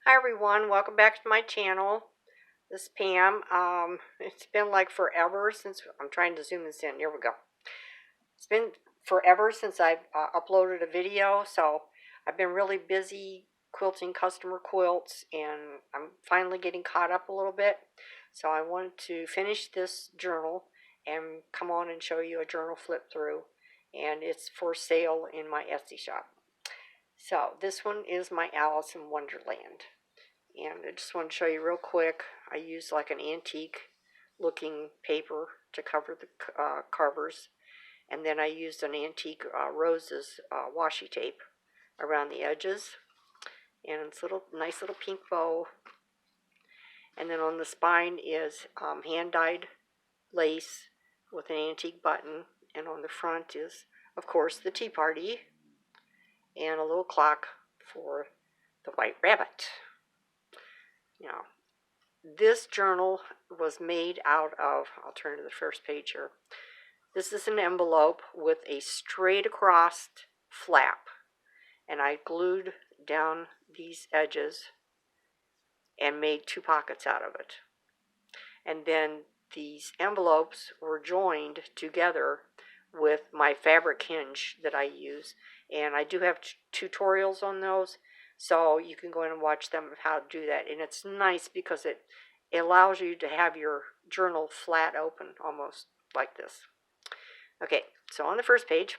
Hi everyone, welcome back to my channel. This is Pam. It's been like forever since I'm trying to zoom this in. Here we go. It's been forever since I've uploaded a video, so I've been really busy quilting customer quilts, and I'm finally getting caught up a little bit. So I wanted to finish this journal and come on and show you a journal flip through, and it's for sale in my Etsy shop. So this one is my Alice in Wonderland. And I just want to show you real quick. I used like an antique looking paper to cover the carvers. And then I used an antique roses washi tape around the edges. And it's a nice little pink bow. And then on the spine is hand-dyed lace with an antique button. And on the front is, of course, the tea party. And a little clock for the white rabbit. Now, this journal was made out of, I'll turn to the first page here. This is an envelope with a straight across flap. And I glued down these edges and made two pockets out of it. And then these envelopes were joined together with my fabric hinge that I use. And I do have tutorials on those, so you can go in and watch them of how to do that. And it's nice because it allows you to have your journal flat open, almost like this. Okay, so on the first page,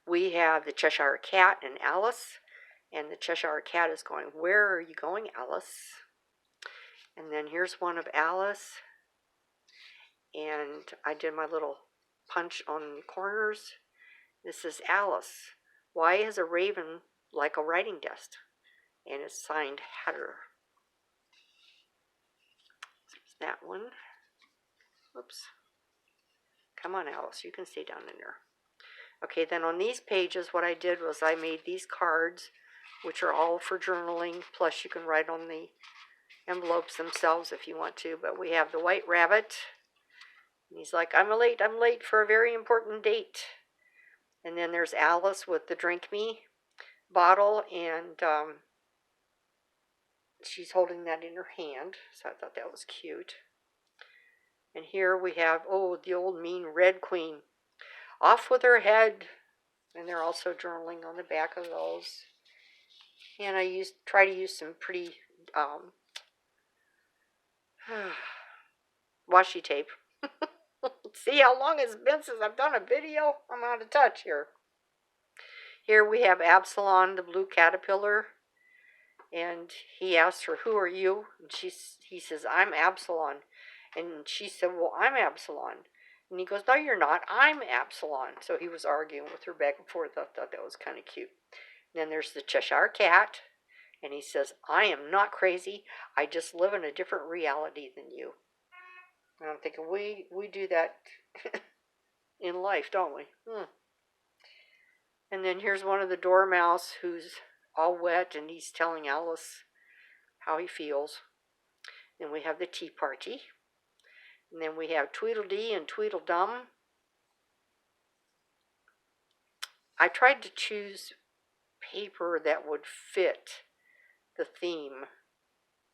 we have the Cheshire Cat and Alice. And the Cheshire Cat is going, "Where are you going, Alice?" And then here's one of Alice. And I did my little punch on the corners. This is Alice. "Why is a raven like a writing desk?" And it's signed Hatter. There's that one. Whoops. Come on, Alice, you can stay down in there. Okay, then on these pages, what I did was I made these cards, which are all for journaling, plus you can write on the envelopes themselves if you want to. But we have the white rabbit. And he's like, I'm late for a very important date. And then there's Alice with the Drink Me bottle, and she's holding that in her hand, so I thought that was cute. And here we have, the old mean Red Queen. "Off with her head." And they're also journaling on the back of those. And I try to use some pretty washi tape. See how long it's been since I've done a video? I'm out of touch here. Here we have Absalom, the blue caterpillar. And he asks her, "Who are you?" And he says, "I'm Absalom." And she said, "Well, I'm Absalom." And he goes, "No, you're not. I'm Absalom." So he was arguing with her back and forth. I thought that was kind of cute. And then there's the Cheshire Cat. And he says, "I am not crazy. I just live in a different reality than you." And I'm thinking, we do that in life, don't we? And then here's one of the dormouse who's all wet, and he's telling Alice how he feels. Then we have the tea party. And then we have Tweedledee and Tweedledum. I tried to choose paper that would fit the theme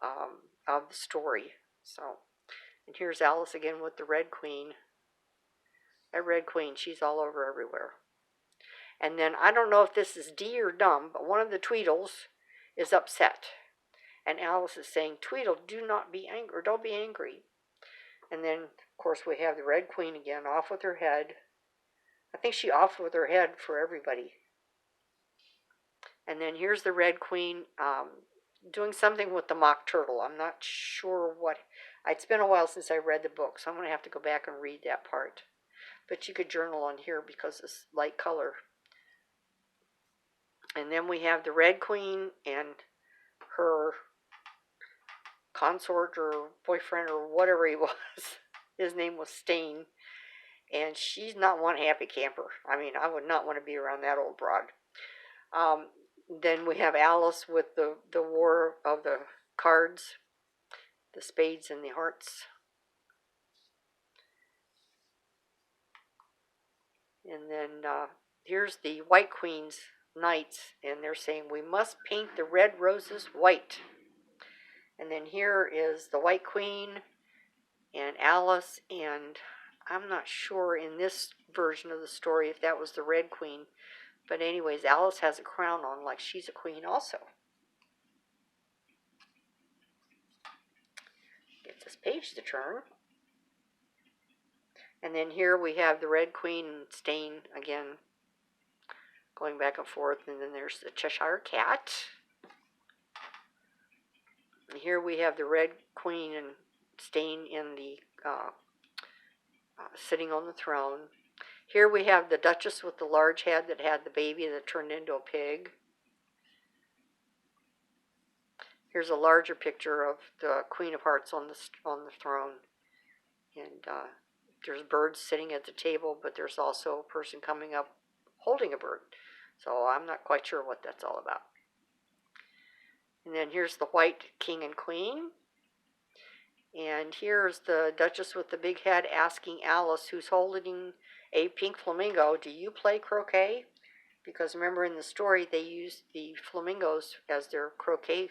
of the story. So, and here's Alice again with the Red Queen. That Red Queen, she's all over everywhere. And then I don't know if this is D or Dumb, but one of the Tweedles is upset. And Alice is saying, "Tweedle, do not be angry, or don't be angry." And then, of course, we have the Red Queen again, off with her head. I think she off with her head for everybody. And then here's the Red Queen doing something with the mock turtle. I'm not sure what. It's been a while since I read the book, so I'm going to have to go back and read that part. But you could journal on here because it's light color. And then we have the Red Queen and her consort or boyfriend or whatever he was. His name was Stain. And she's not one happy camper. I mean, I would not want to be around that old broad. Then we have Alice with the war of the cards, the spades and the hearts. And then here's the White Queen's knights, and they're saying, we must paint the red roses white. And then here is the White Queen and Alice, and I'm not sure in this version of the story if that was the Red Queen. But anyways, Alice has a crown on like she's a queen also. Get this page to turn. And then here we have the Red Queen staying again, going back and forth. And then there's the Cheshire Cat. And here we have the Red Queen and staying in the, sitting on the throne. Here we have the Duchess with the large head that had the baby that turned into a pig. Here's a larger picture of the Queen of Hearts on the throne. And there's birds sitting at the table, but there's also a person coming up holding a bird. So I'm not quite sure what that's all about. And then here's the White King and Queen. And here's the Duchess with the big head asking Alice, who's holding a pink flamingo, do you play croquet? Because remember in the story they used the flamingos as their croquet.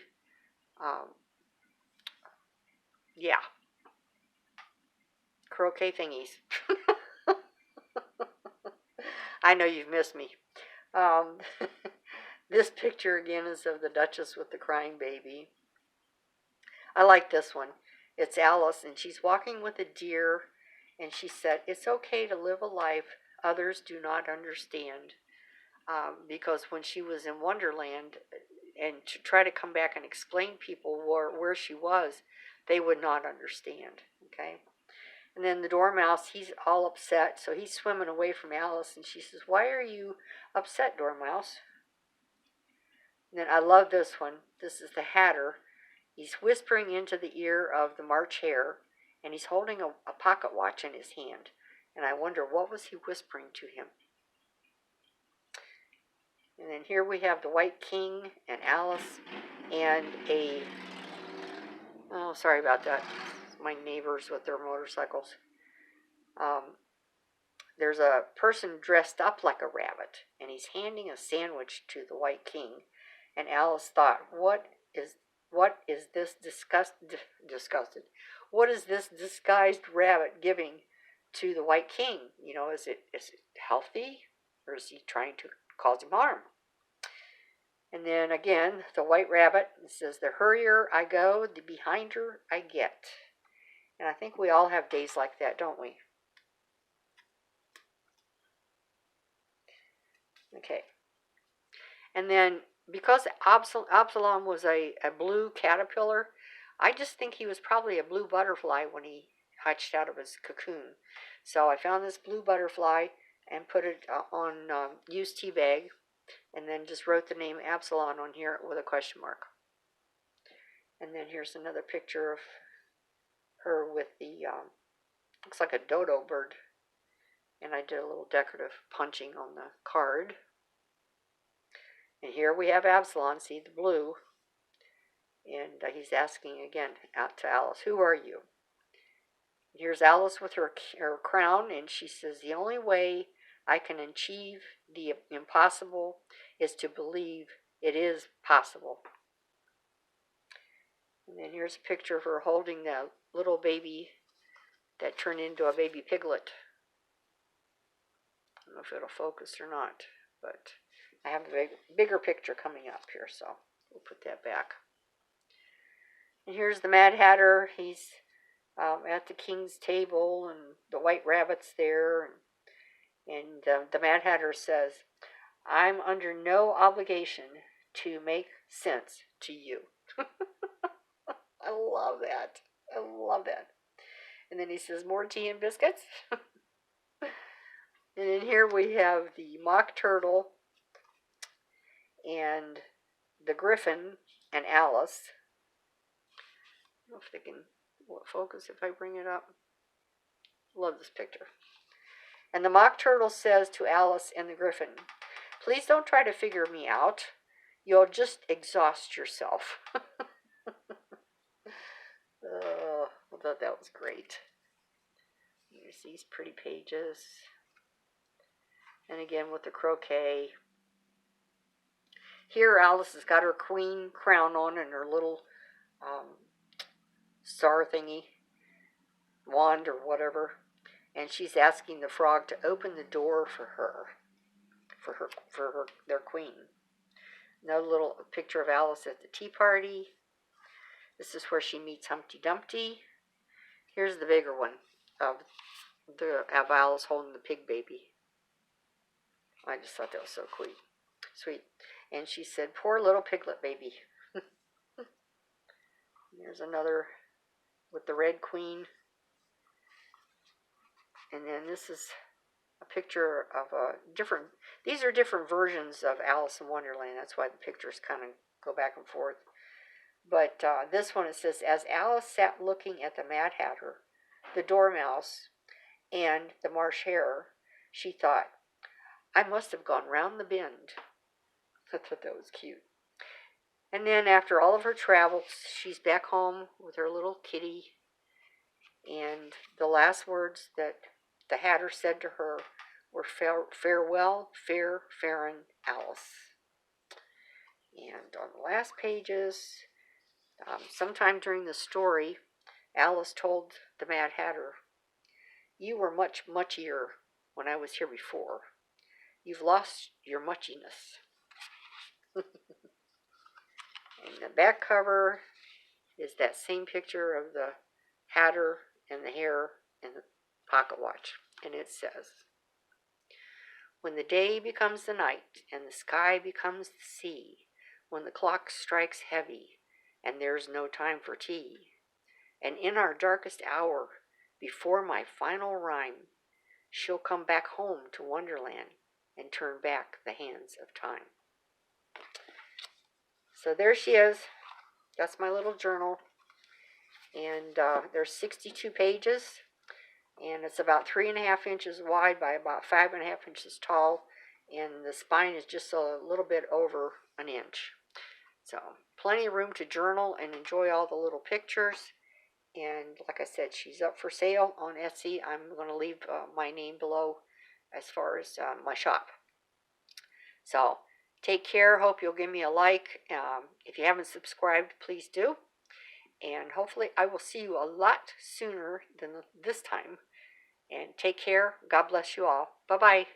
Croquet thingies. I know you've missed me. This picture again is of the Duchess with the crying baby. I like this one. It's Alice, and she's walking with a deer, and she said, it's okay to live a life others do not understand. Because when she was in Wonderland, and to try to come back and explain people where she was, they would not understand. Okay? And then the Dormouse, he's all upset, so he's swimming away from Alice, and she says, why are you upset, Dormouse? And then I love this one. This is the Hatter. He's whispering into the ear of the March Hare, and he's holding a pocket watch in his hand. And I wonder, what was he whispering to him? And then here we have the White King and Alice and oh, sorry about that. It's my neighbors with their motorcycles. There's a person dressed up like a rabbit, and he's handing a sandwich to the White King. And Alice thought, what is this disgusted? What is this disguised rabbit giving to the White King? You know, is it healthy, or is he trying to cause him harm? And then again, the White Rabbit says, the hurrier I go, the behinder I get. And I think we all have days like that, don't we? Okay. And then because Absalom was a blue caterpillar, I just think he was probably a blue butterfly when he hatched out of his cocoon. So I found this blue butterfly and put it on used tea bag, and then just wrote the name Absalom on here with a question mark. And then here's another picture of her with the, looks like a dodo bird. And I did a little decorative punching on the card. And here we have Absalom, see the blue. And he's asking again out to Alice, who are you? Here's Alice with her crown, and she says, the only way I can achieve the impossible is to believe it is possible. And then here's a picture of her holding that little baby that turned into a baby piglet. I don't know if it'll focus or not, but I have a bigger picture coming up here, so we'll put that back. And here's the Mad Hatter. He's at the king's table, and the White Rabbit's there, and the Mad Hatter says, I'm under no obligation to make sense to you. I love that. I love that. And then he says, more tea and biscuits. And then here we have the Mock Turtle and the Griffin and Alice. I don't know if they can focus if I bring it up. Love this picture. And the Mock Turtle says to Alice and the Griffin, please don't try to figure me out. You'll just exhaust yourself. I thought that was great. Here's these pretty pages. And again with the croquet. Here Alice has got her queen crown on and her little star thingy, wand or whatever, and she's asking the frog to open the door for their queen. Another little picture of Alice at the tea party. This is where she meets Humpty Dumpty. Here's the bigger one of Alice holding the pig baby. I just thought that was so sweet. And she said, "Poor little piglet baby." There's another with the red queen. And then this is a picture of these are different versions of Alice in Wonderland. That's why the pictures kind of go back and forth. But this one, it says, as Alice sat looking at the Mad Hatter, the Dormouse, and the Marsh Hare, she thought, I must have gone round the bend. I thought that was cute. And then after all of her travels, she's back home with her little kitty. And the last words that the Hatter said to her were, farewell, fair Farron Alice. And on the last pages, sometime during the story, Alice told the Mad Hatter, you were much muchier when I was here before. You've lost your muchiness. And the back cover is that same picture of the Hatter and the hare and the pocket watch. And it says, when the day becomes the night and the sky becomes the sea, when the clock strikes heavy and there's no time for tea, and in our darkest hour, before my final rhyme, she'll come back home to Wonderland and turn back the hands of time. So there she is. That's my little journal. And there's 62 pages. And it's about 3.5 inches wide by about 5.5 inches tall. And the spine is just a little bit over an inch. So plenty of room to journal and enjoy all the little pictures. And like I said, she's up for sale on Etsy. I'm going to leave my name below as far as my shop. So take care. Hope you'll give me a like. If you haven't subscribed, please do. And hopefully I will see you a lot sooner than this time. And take care. God bless you all. Bye-bye.